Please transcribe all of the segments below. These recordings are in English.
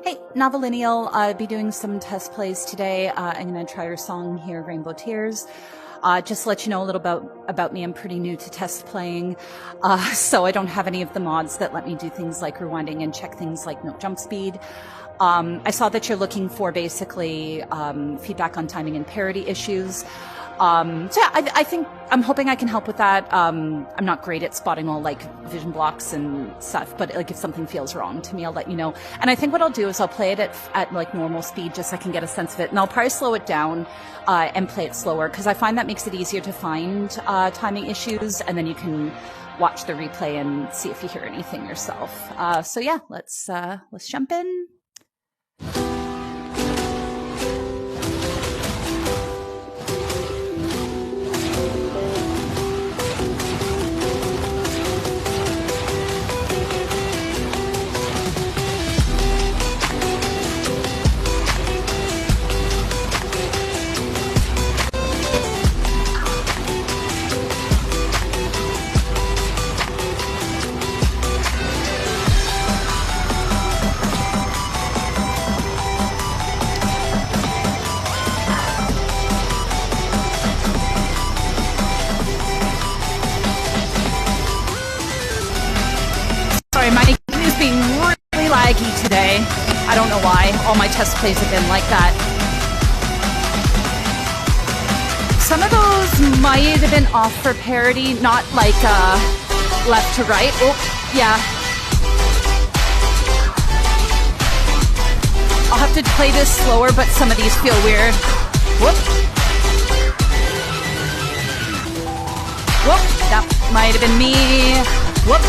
Hey, Novellineal, I'll be doing some test plays today. I'm going to try your song here, Rainbow Tears. Just to let you know a little about me, I'm pretty new to test playing, so I don't have any of the mods that let me do things like rewinding and check things like note jump speed. I saw that you're looking for basically feedback on timing and parity issues. So yeah, I'm hoping I can help with that. I'm not great at spotting all like vision blocks and stuff, but like if something feels wrong to me, I'll let you know. And I think what I'll do is I'll play it at like normal speed just so I can get a sense of it. And I'll probably slow it down and play it slower because I find that makes it easier to find timing issues, and then you can watch the replay and see if you hear anything yourself. So yeah, let's jump in. My game is being really laggy today. I don't know why. All my test plays have been like that. Some of those might have been off for parity, not like left to right. Oh, yeah. I'll have to play this slower, but some of these feel weird. Whoop. Whoop. That might have been me. Whoop.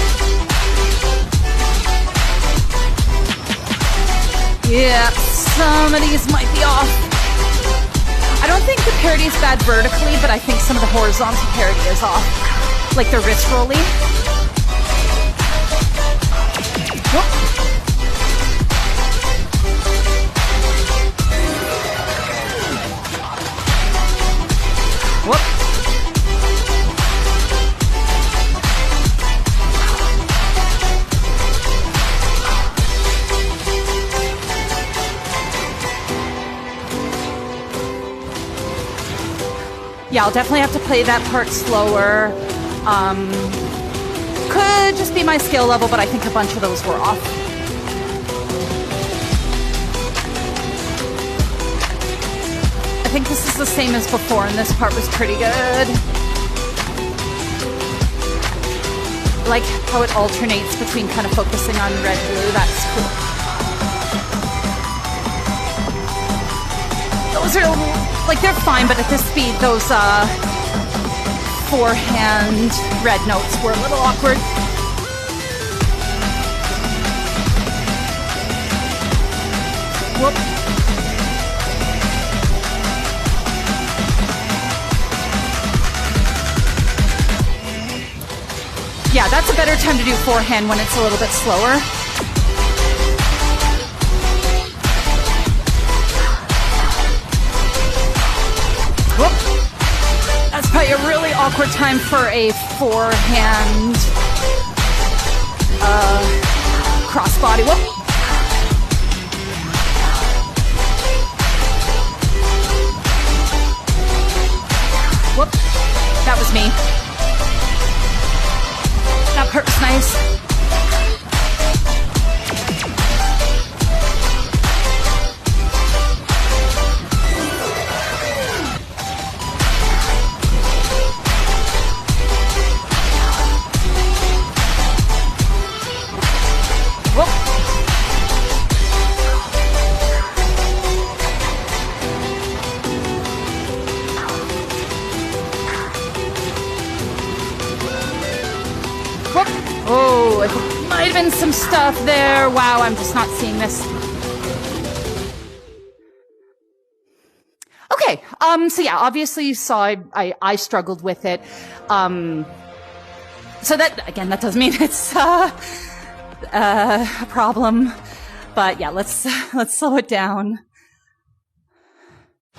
Yeah, some of these might be off. I don't think the parity is bad vertically, but I think some of the horizontal parity is off. Like the wrist rolly. Whoop. Whoop. Yeah, I'll definitely have to play that part slower. Could just be my skill level, but I think a bunch of those were off. I think this is the same as before, and this part was pretty good. I like how it alternates between kind of focusing on red, blue. That's cool. Those are like, they're fine, but at this speed, those forehand red notes were a little awkward. Whoop. Yeah, that's a better time to do forehand when it's a little bit slower. That's probably a really awkward time for a forehand crossbody. Whoop. Whoop. That was me. That part was nice. Oh, it might have been some stuff there. Wow, I'm just not seeing this. Okay, so yeah, obviously you saw I struggled with it. So that, again, that doesn't mean it's a problem. But yeah, let's slow it down.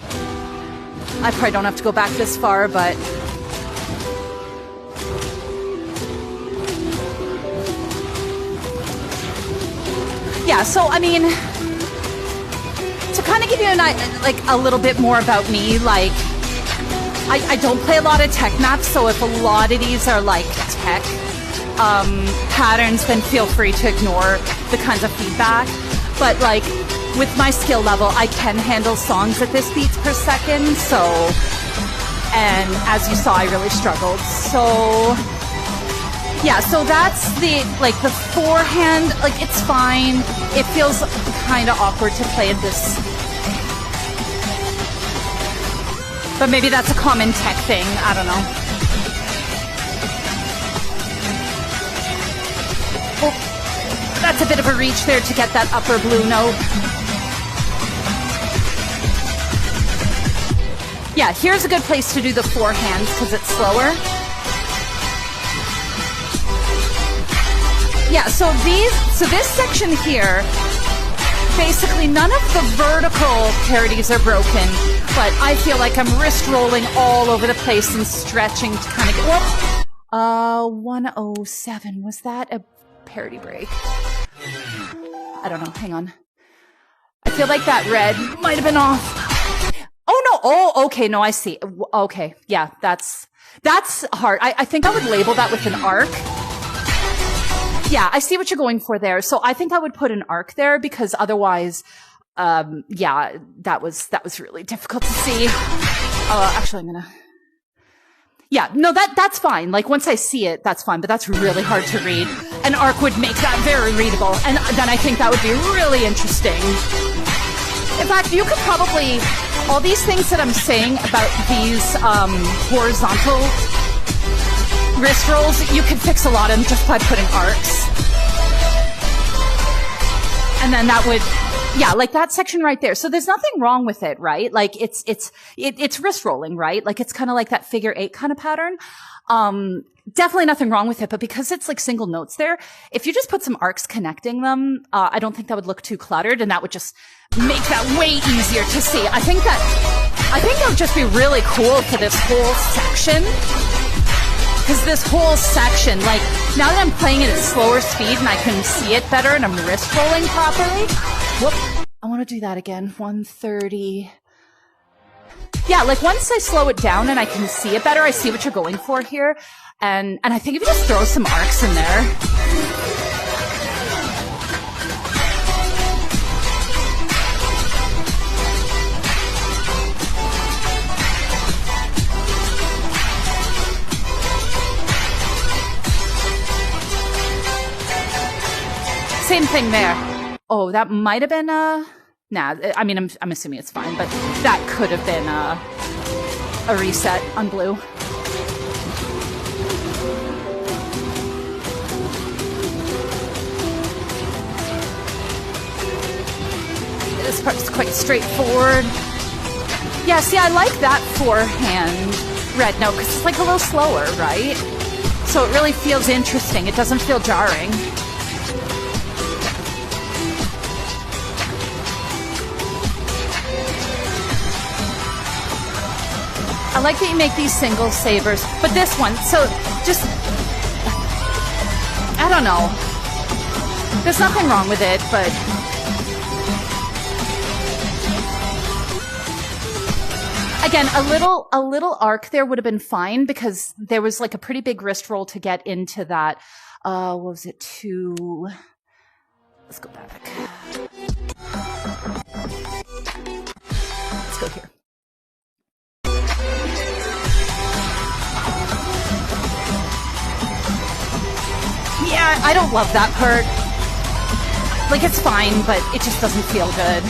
I probably don't have to go back this far, but yeah, so I mean, give you like a little bit more about me. Like, I don't play a lot of tech maps, so if a lot of these are like tech patterns, then feel free to ignore the kinds of feedback. But like, with my skill level, I can handle songs at this beats per second, so, and as you saw, I really struggled. So, yeah, so that's the forehand, like, it's fine. It feels kind of awkward to play at this. But maybe that's a common tech thing, I don't know. Oh, that's a bit of a reach there to get that upper blue note. Yeah, here's a good place to do the four hands because it's slower. Yeah, so this section here, basically none of the vertical parodies are broken, but I feel like I'm wrist rolling all over the place and stretching to kind of get, whoop. 107, was that a parody break? I don't know, hang on. I feel like that red might have been off. Oh no, oh, okay, no, I see. Okay, yeah, that's hard. I think I would label that with an arc. Yeah, I see what you're going for there. So I think I would put an arc there because otherwise, yeah, that was really difficult to see. Actually, I'm gonna. Yeah, no, that's fine. Like once I see it, that's fine. But that's really hard to read. An arc would make that very readable, and then I think that would be really interesting. In fact, you could probably all these things that I'm saying about these horizontal wrist rolls, you could fix a lot of them just by putting arcs. And then that would, yeah, like that section right there. So there's nothing wrong with it, right? Like it's wrist rolling, right? Like it's kind of like that figure eight kind of pattern. Definitely nothing wrong with it, but because it's like single notes there, if you just put some arcs connecting them, I don't think that would look too cluttered, and that would just make that way easier to see. I think that would just be really cool for this whole section. Because this whole section, like, now that I'm playing it at slower speed and I can see it better and I'm wrist rolling properly. Whoop. I want to do that again. 130. Yeah, like once I slow it down and I can see it better, I see what you're going for here. And I think if you just throw some arcs in there. Same thing there. Oh, that might have been nah, I mean, I'm assuming it's fine, but that could have been a reset on blue. This part's quite straightforward. Yeah, see, I like that forehand red note because it's like a little slower, right? So it really feels interesting. It doesn't feel jarring. I like that you make these single sabers, but this one, so just, I don't know. There's nothing wrong with it, but again, a little arc there would have been fine because there was like a pretty big wrist roll to get into that. What was it? Let's go back. Let's go here. Yeah, I don't love that part. Like, it's fine, but it just doesn't feel good.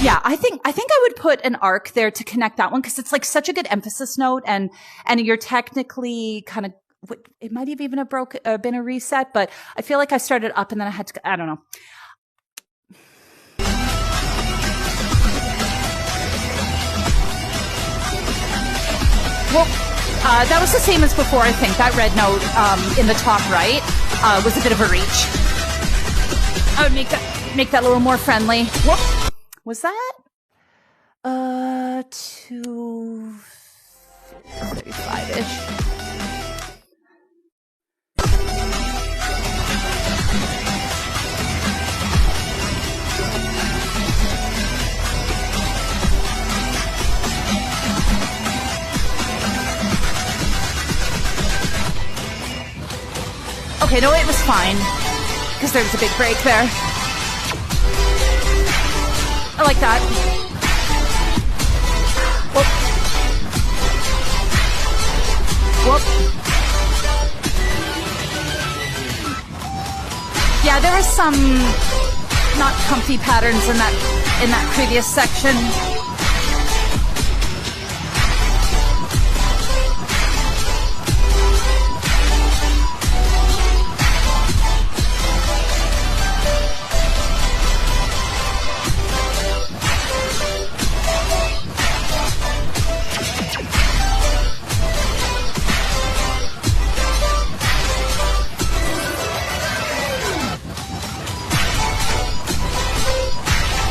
Yeah, I think I would put an arc there to connect that one because it's like such a good emphasis note, and you're technically kind of, it might have even been a reset, but I feel like I started up and then I had to, I don't know. Well, that was the same as before, I think. That red note in the top right was a bit of a reach. I would make that a little more friendly. Whoop. Was that? 235-ish. Okay, no, it was fine, because there's a big break there. I like that. Whoop. Whoop. Yeah, there was some not comfy patterns in that previous section.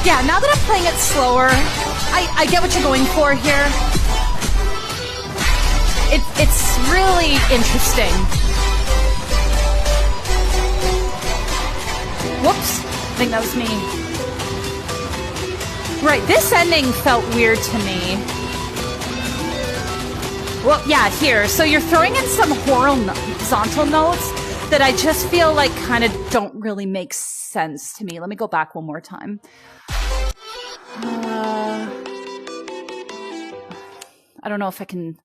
Yeah, now that I'm playing it slower, I get what you're going for here. It's really interesting. Whoops, I think that was me. Right, this ending felt weird to me. Well, yeah, here. So you're throwing in some horizontal notes that I just feel like kind of don't really make sense to me. Let me go back one more time. I don't know if I can...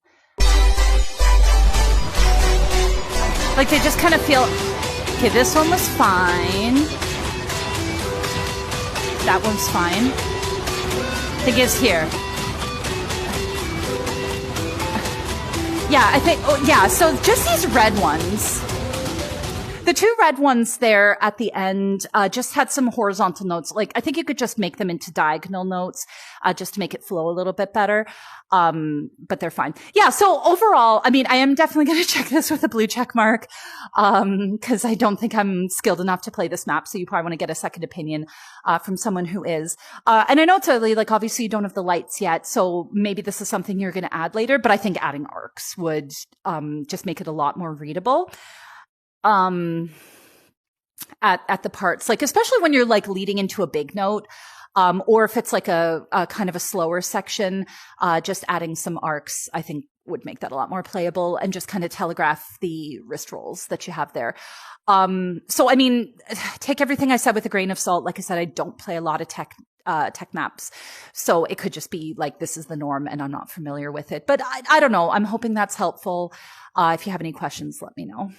Like, they just kind of feel... Okay, this one was fine. That one's fine. Thing is here. Yeah, I think... Oh, yeah, so just these red ones. The two red ones there at the end just had some horizontal notes. Like, I think you could just make them into diagonal notes just to make it flow a little bit better. But they're fine. Yeah, so overall, I mean, I am definitely going to check this with a blue check mark because I don't think I'm skilled enough to play this map. So you probably want to get a second opinion from someone who is. And I know it's early, like obviously you don't have the lights yet. So maybe this is something you're going to add later. But I think adding arcs would just make it a lot more readable. At the parts, like especially when you're like leading into a big note, or if it's like a kind of a slower section, just adding some arcs, I think would make that a lot more playable and just kind of telegraph the wrist rolls that you have there. So I mean, take everything I said with a grain of salt. Like I said, I don't play a lot of tech maps. So it could just be like, this is the norm and I'm not familiar with it, but I don't know. I'm hoping that's helpful. If you have any questions, let me know.